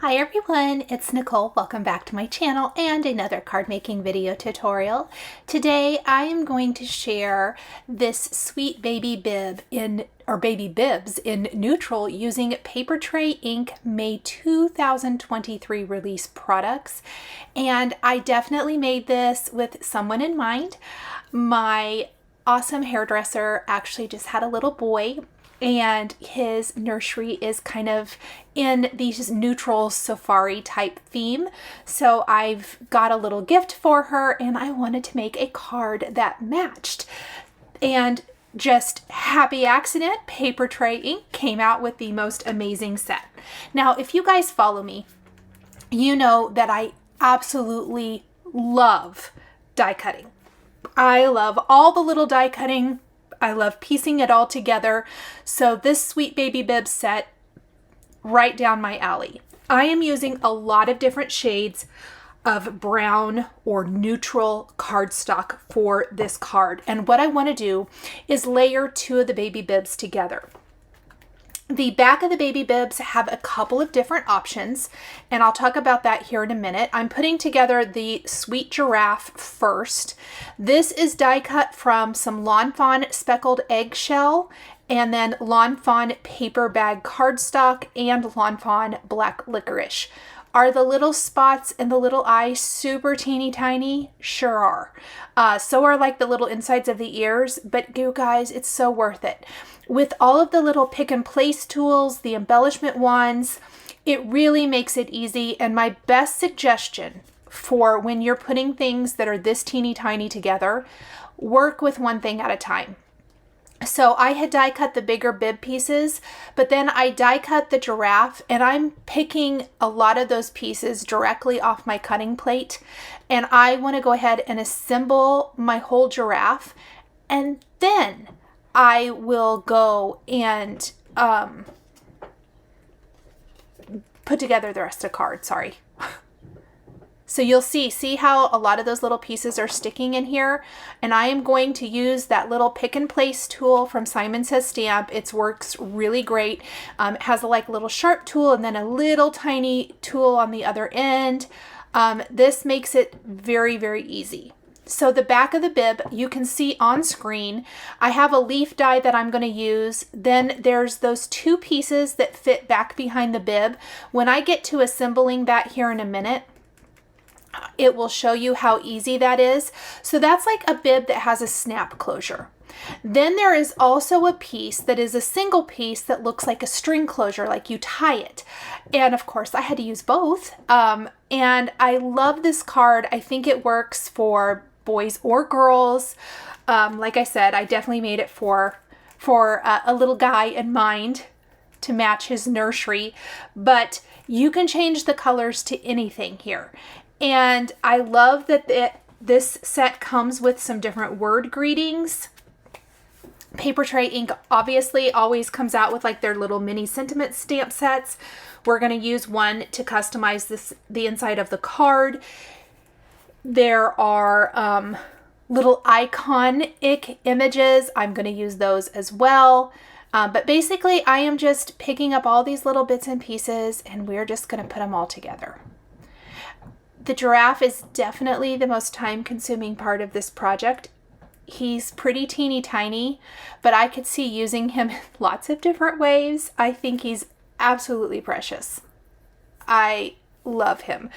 Hi everyone, it's Nicole. Welcome back to my channel and another card making video tutorial. Today I am going to share this sweet baby bib baby bibs in neutral using Papertrey Inc. May 2023 release products. And I definitely made this with someone in mind. My awesome hairdresser actually just had a little boy, and his nursery is kind of in these neutral safari type theme. So I've got a little gift for her and I wanted to make a card that matched. And just happy accident, Papertrey Inc. came out with the most amazing set. Now, if you guys follow me, you know that I absolutely love die cutting. I love all the little die cutting. I love piecing it all together. So this sweet baby bib set, right down my alley. I am using a lot of different shades of brown or neutral cardstock for this card. And what I want to do is layer two of the baby bibs together. The back of the baby bibs have a couple of different options, and I'll talk about that here in a minute. I'm putting together the sweet giraffe first. This is die cut from some Lawn Fawn speckled eggshell, and then Lawn Fawn paper bag cardstock, and Lawn Fawn black licorice. Are the little spots and the little eyes super teeny tiny? Sure are. So are like the little insides of the ears, but you guys, it's so worth it. With all of the little pick and place tools, the embellishment wands, it really makes it easy. And my best suggestion for when you're putting things that are this teeny tiny together, work with one thing at a time. So I had die cut the bigger bib pieces, but then I die cut the giraffe, and I'm picking a lot of those pieces directly off my cutting plate. And I want to go ahead and assemble my whole giraffe, and then I will go and put together the rest of the card. Sorry. So you'll see how a lot of those little pieces are sticking in here, and I am going to use that little pick and place tool from Simon Says Stamp. It works really great. It has a little sharp tool and then a little tiny tool on the other end. This makes it very, very easy. So the back of the bib, you can see on screen, I have a leaf die that I'm going to use. Then there's those two pieces that fit back behind the bib. When I get to assembling that here in a minute, it will show you how easy that is. So that's like a bib that has a snap closure. Then there is also a piece that is a single piece that looks like a string closure, like you tie it. And of course I had to use both. And I love this card. I think it works for boys or girls. Like I said, I definitely made it for a little guy in mind to match his nursery, but you can change the colors to anything here. And I love that this set comes with some different word greetings. Papertrey Inc. obviously always comes out with like their little mini sentiment stamp sets. We're going to use one to customize the inside of the card. There are little iconic images. I'm going to use those as well. But basically, I am just picking up all these little bits and pieces, and we're just going to put them all together. The giraffe is definitely the most time-consuming part of this project. He's pretty teeny tiny, but I could see using him in lots of different ways. I think he's absolutely precious. I love him.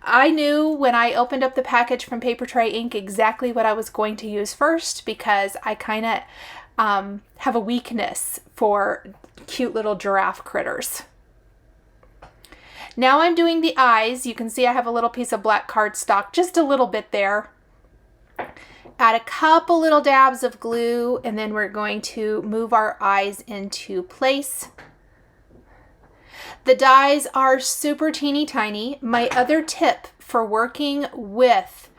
I knew when I opened up the package from Papertrey Inc. exactly what I was going to use first, because I kind of have a weakness for cute little giraffe critters. Now I'm doing the eyes. You can see I have a little piece of black cardstock, just a little bit there. Add a couple little dabs of glue, and then we're going to move our eyes into place. The dies are super teeny tiny. My other tip for working with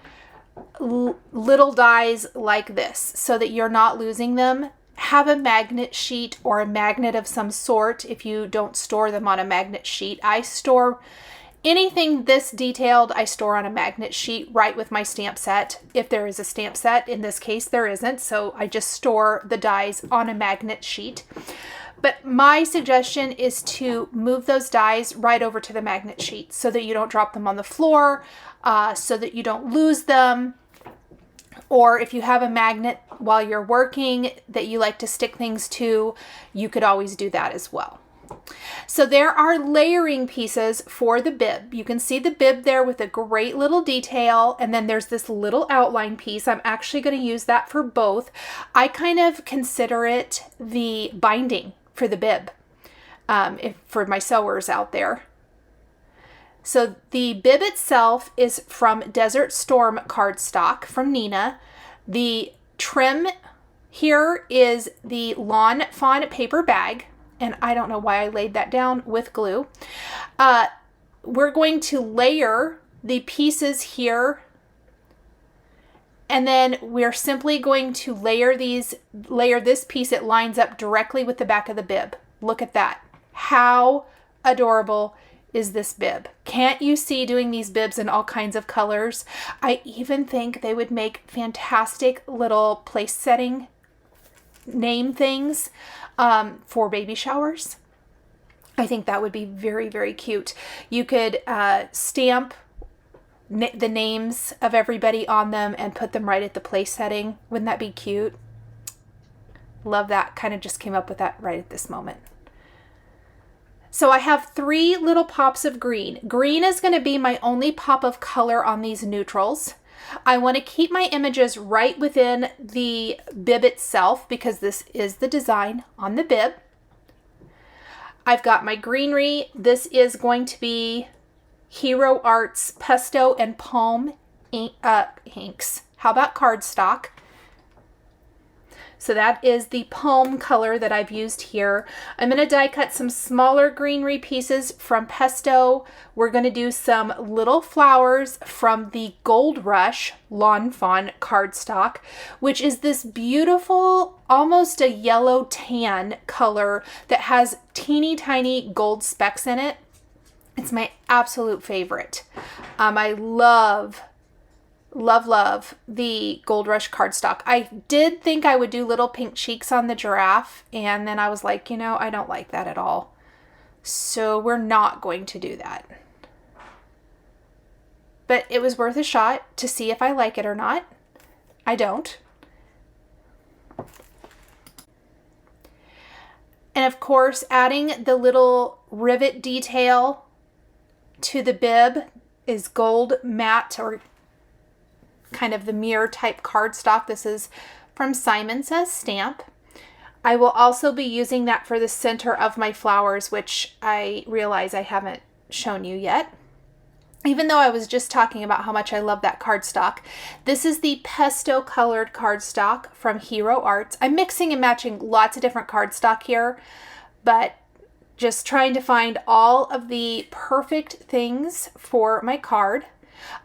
little dies like this so that you're not losing them, have a magnet sheet or a magnet of some sort if you don't store them on a magnet sheet. I store anything this detailed, I store on a magnet sheet right with my stamp set. If there is a stamp set, in this case there isn't, so I just store the dies on a magnet sheet. But my suggestion is to move those dies right over to the magnet sheet so that you don't drop them on the floor, so that you don't lose them. Or if you have a magnet while you're working that you like to stick things to, you could always do that as well. So there are layering pieces for the bib. You can see the bib there with a great little detail, and then there's this little outline piece. I'm actually going to use that for both. I kind of consider it the binding for the bib, for my sewers out there. So the bib itself is from Desert Storm cardstock from Neenah. The trim here is the Lawn Fawn paper bag. And I don't know why I laid that down with glue. We're going to layer the pieces here. And then we're simply going to layer this piece. It lines up directly with the back of the bib. Look at that. How adorable is this bib? Can't you see doing these bibs in all kinds of colors? I even think they would make fantastic little place setting name things for baby showers. I think that would be very, very cute. You could stamp the names of everybody on them and put them right at the place setting. Wouldn't that be cute? Love that. Kind of just came up with that right at this moment. So I have 3 little pops of green. Green is going to be my only pop of color on these neutrals. I want to keep my images right within the bib itself because this is the design on the bib. I've got my greenery. This is going to be Hero Arts Pesto and Palm inks. How about cardstock? So that is the palm color that I've used here. I'm going to die cut some smaller greenery pieces from Pesto. We're going to do some little flowers from the Gold Rush Lawn Fawn cardstock, which is this beautiful, almost a yellow tan color that has teeny tiny gold specks in it. It's my absolute favorite. I love the Gold Rush cardstock. I did think I would do little pink cheeks on the giraffe, and then I was like, you know, I don't like that at all. So we're not going to do that. But it was worth a shot to see if I like it or not. I don't. And of course, adding the little rivet detail to the bib is gold matte, or kind of the mirror type cardstock. This is from Simon Says Stamp. I will also be using that for the center of my flowers, which I realize I haven't shown you yet. Even though I was just talking about how much I love that cardstock. This is the Pesto colored cardstock from Hero Arts. I'm mixing and matching lots of different cardstock here, but just trying to find all of the perfect things for my card.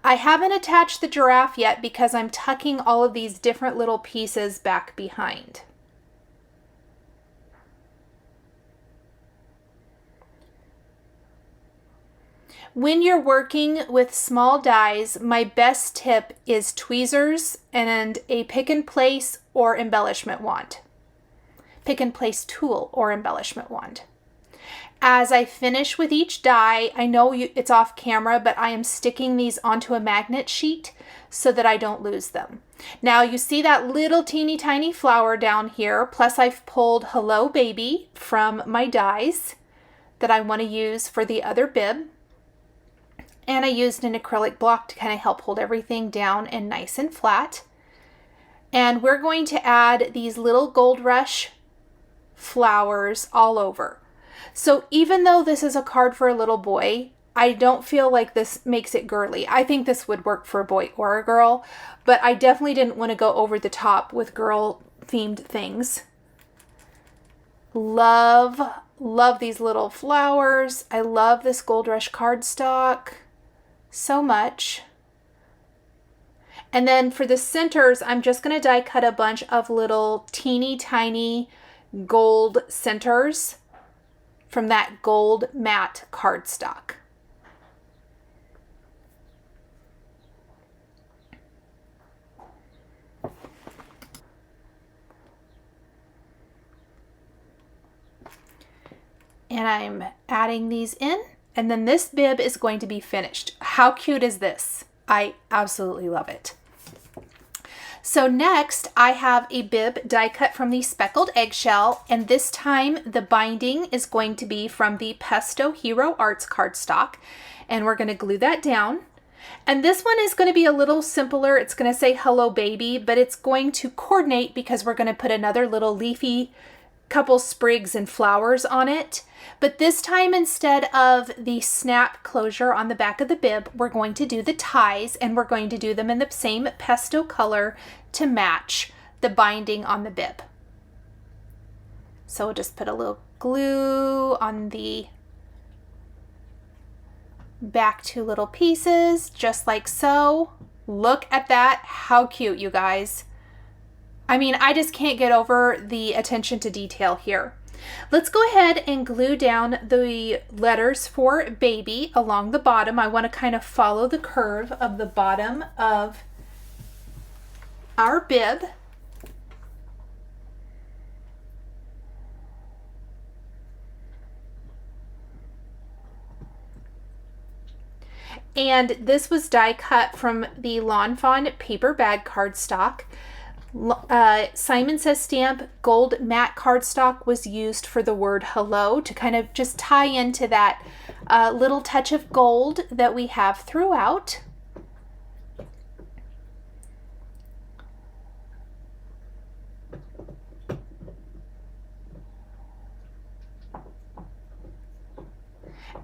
I haven't attached the giraffe yet because I'm tucking all of these different little pieces back behind. When you're working with small dies, my best tip is tweezers and a pick and place or embellishment wand. Pick and place tool or embellishment wand. As I finish with each die, I know it's off camera, but I am sticking these onto a magnet sheet so that I don't lose them. Now you see that little teeny tiny flower down here, plus I've pulled Hello Baby from my dies that I want to use for the other bib. And I used an acrylic block to kind of help hold everything down and nice and flat. And we're going to add these little Gold Rush flowers all over. So even though this is a card for a little boy, I don't feel like this makes it girly. I think this would work for a boy or a girl, but I definitely didn't want to go over the top with girl themed things. Love these little flowers. I love this Gold Rush cardstock so much. And then for the centers, I'm just going to die cut a bunch of little teeny tiny gold centers from that gold matte cardstock. and I'm adding these in, and then this bib is going to be finished. How cute is this? I absolutely love it. So next I have a bib die cut from the Speckled Eggshell, and this time the binding is going to be from the PESTO Hero Arts cardstock, and we're going to glue that down. And this one is going to be a little simpler. It's going to say hello baby, but it's going to coordinate because we're going to put another little leafy couple sprigs and flowers on it. But this time, instead of the snap closure on the back of the bib, we're going to do the ties, and we're going to do them in the same pesto color to match the binding on the bib. So we'll just put a little glue on the back two little pieces, just like so. Look at that. How cute, you guys. I mean, I just can't get over the attention to detail here. Let's go ahead and glue down the letters for baby along the bottom. I want to kind of follow the curve of the bottom of our bib. And this was die cut from the Fawn paper bag cardstock. Simon Says Stamp gold matte cardstock was used for the word hello to kind of just tie into that little touch of gold that we have throughout.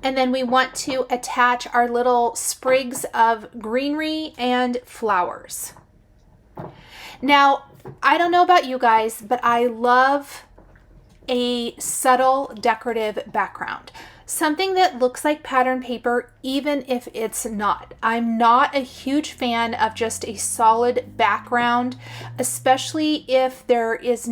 And then we want to attach our little sprigs of greenery and flowers. Now, I don't know about you guys, but I love a subtle decorative background. Something that looks like pattern paper, even if it's not. I'm not a huge fan of just a solid background, especially if there's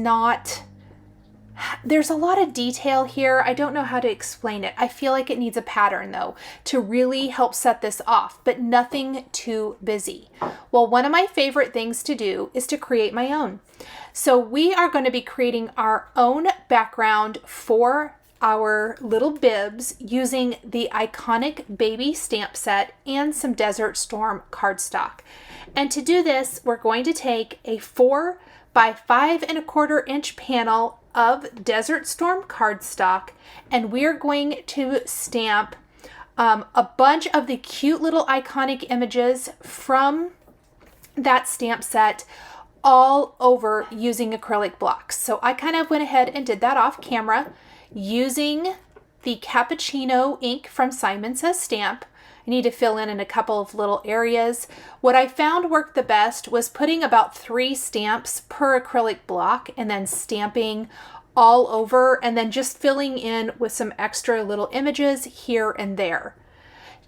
a lot of detail here. I don't know how to explain it. I feel like it needs a pattern though to really help set this off, but nothing too busy. Well, one of my favorite things to do is to create my own. So we are going to be creating our own background for our little bibs using the iconic baby stamp set and some Desert Storm cardstock. And to do this, we're going to take a 4 by 5 1/4 inch panel of Desert Storm cardstock, and we're going to stamp a bunch of the cute little iconic images from that stamp set all over using acrylic blocks. So I kind of went ahead and did that off camera using the cappuccino ink from Simon Says Stamp. I need to fill in a couple of little areas. What I found worked the best was putting about 3 stamps per acrylic block and then stamping all over, and then just filling in with some extra little images here and there.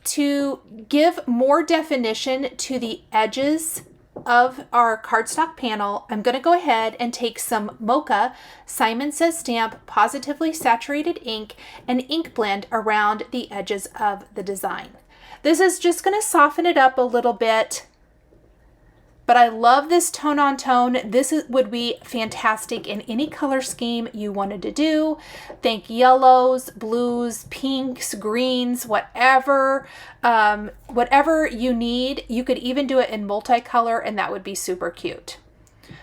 To give more definition to the edges of our cardstock panel, I'm going to go ahead and take some Mocha Simon Says Stamp Positively Saturated ink and ink blend around the edges of the design. This is just going to soften it up a little bit, but I love this tone on tone. This would be fantastic in any color scheme you wanted to do. Think yellows, blues, pinks, greens, whatever you need. You could even do it in multicolor, and that would be super cute.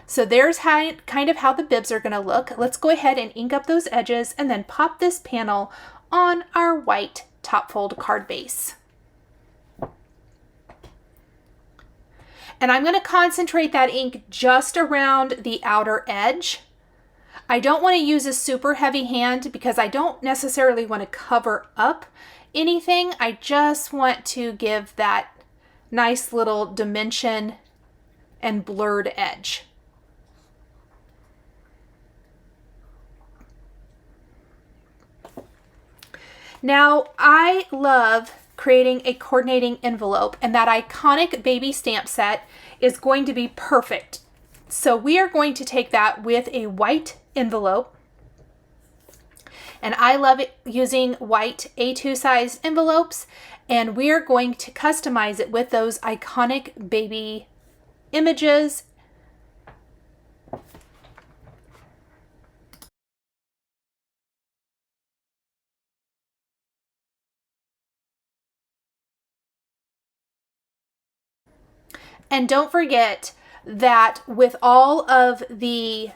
So there's kind of how the bibs are going to look. Let's go ahead and ink up those edges and then pop this panel on our white top fold card base. And I'm going to concentrate that ink just around the outer edge. I don't want to use a super heavy hand because I don't necessarily want to cover up anything. I just want to give that nice little dimension and blurred edge. Now, I love creating a coordinating envelope, and that iconic baby stamp set is going to be perfect. So we are going to take that with a white envelope, and I love it using white A2 size envelopes, and we are going to customize it with those iconic baby images. And don't forget that with all of the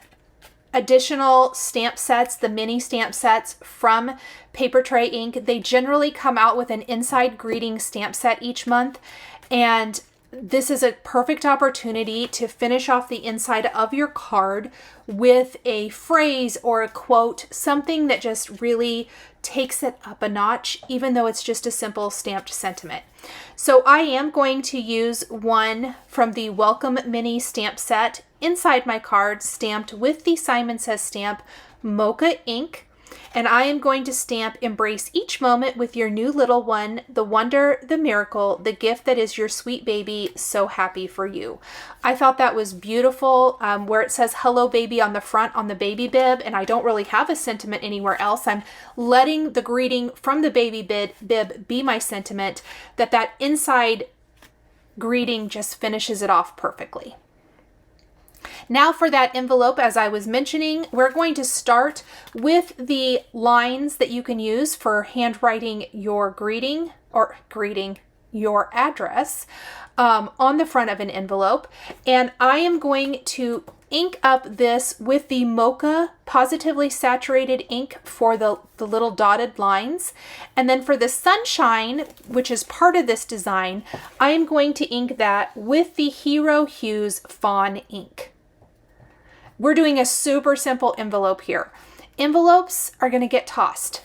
additional stamp sets, the mini stamp sets from Papertrey Ink, they generally come out with an inside greeting stamp set each month. And this is a perfect opportunity to finish off the inside of your card with a phrase or a quote, something that just really takes it up a notch, even though it's just a simple stamped sentiment. So I am going to use one from the Welcome Mini stamp set inside my card, stamped with the Simon Says stamp, Mocha ink. And I am going to stamp Embrace Each Moment with Your New Little One, the wonder, the miracle, the gift that is your sweet baby, so happy for you. I thought that was beautiful, where it says hello baby on the front on the baby bib, and I don't really have a sentiment anywhere else. I'm letting the greeting from the baby bib be my sentiment, that inside greeting just finishes it off perfectly. Now for that envelope, as I was mentioning, we're going to start with the lines that you can use for handwriting your greeting your address on the front of an envelope. And I am going to ink up this with the Mocha Positively Saturated ink for the little dotted lines. And then for the sunshine, which is part of this design, I am going to ink that with the Hero Hues Fawn ink. We're doing a super simple envelope here. Envelopes are going to get tossed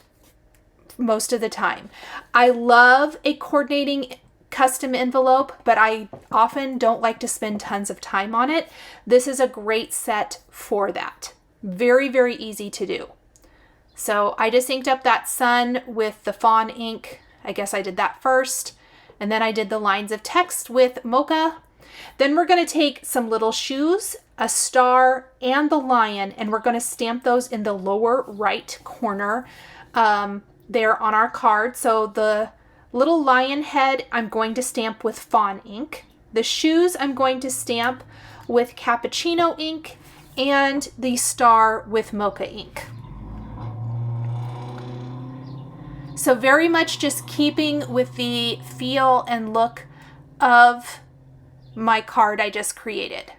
most of the time. I love a coordinating custom envelope, but I often don't like to spend tons of time on it. This is a great set for that. Very, very easy to do. So I just inked up that sun with the Fawn ink. I guess I did that first. And then I did the lines of text with Mocha. Then we're going to take some little shoes, a star, and the lion, and we're going to stamp those in the lower right corner there on our card. So the little lion head I'm going to stamp with Fawn ink. The shoes I'm going to stamp with Cappuccino ink, and the star with Mocha ink. So very much just keeping with the feel and look of my card I just created.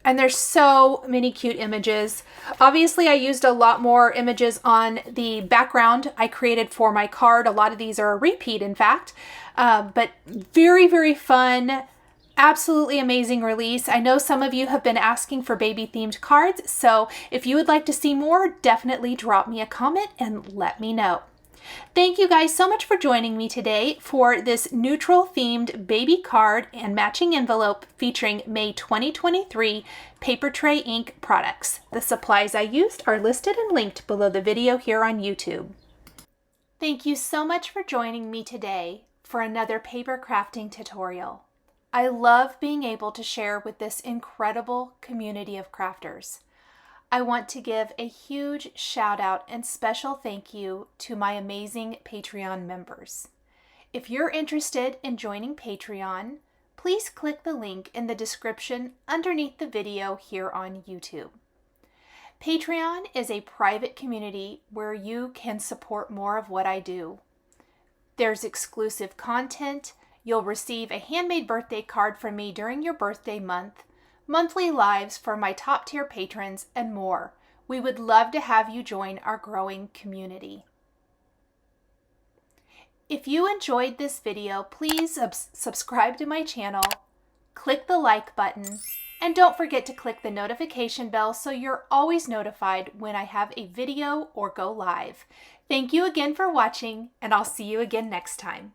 And there's so many cute images. Obviously, I used a lot more images on the background I created for my card. A lot of these are a repeat, in fact, but very, very fun. Absolutely amazing release. I know some of you have been asking for baby themed cards, so if you would like to see more, definitely drop me a comment and let me know. Thank you guys so much for joining me today for this neutral themed baby card and matching envelope featuring May 2023 Papertrey Ink products. The supplies I used are listed and linked below the video here on YouTube. Thank you so much for joining me today for another paper crafting tutorial. I love being able to share with this incredible community of crafters. I want to give a huge shout out and special thank you to my amazing Patreon members. If you're interested in joining Patreon, please click the link in the description underneath the video here on YouTube. Patreon is a private community where you can support more of what I do. There's exclusive content. You'll receive a handmade birthday card from me during your birthday month, monthly lives for my top tier patrons, and more. We would love to have you join our growing community. If you enjoyed this video, please subscribe to my channel, click the like button, and don't forget to click the notification bell so you're always notified when I have a video or go live. Thank you again for watching, and I'll see you again next time.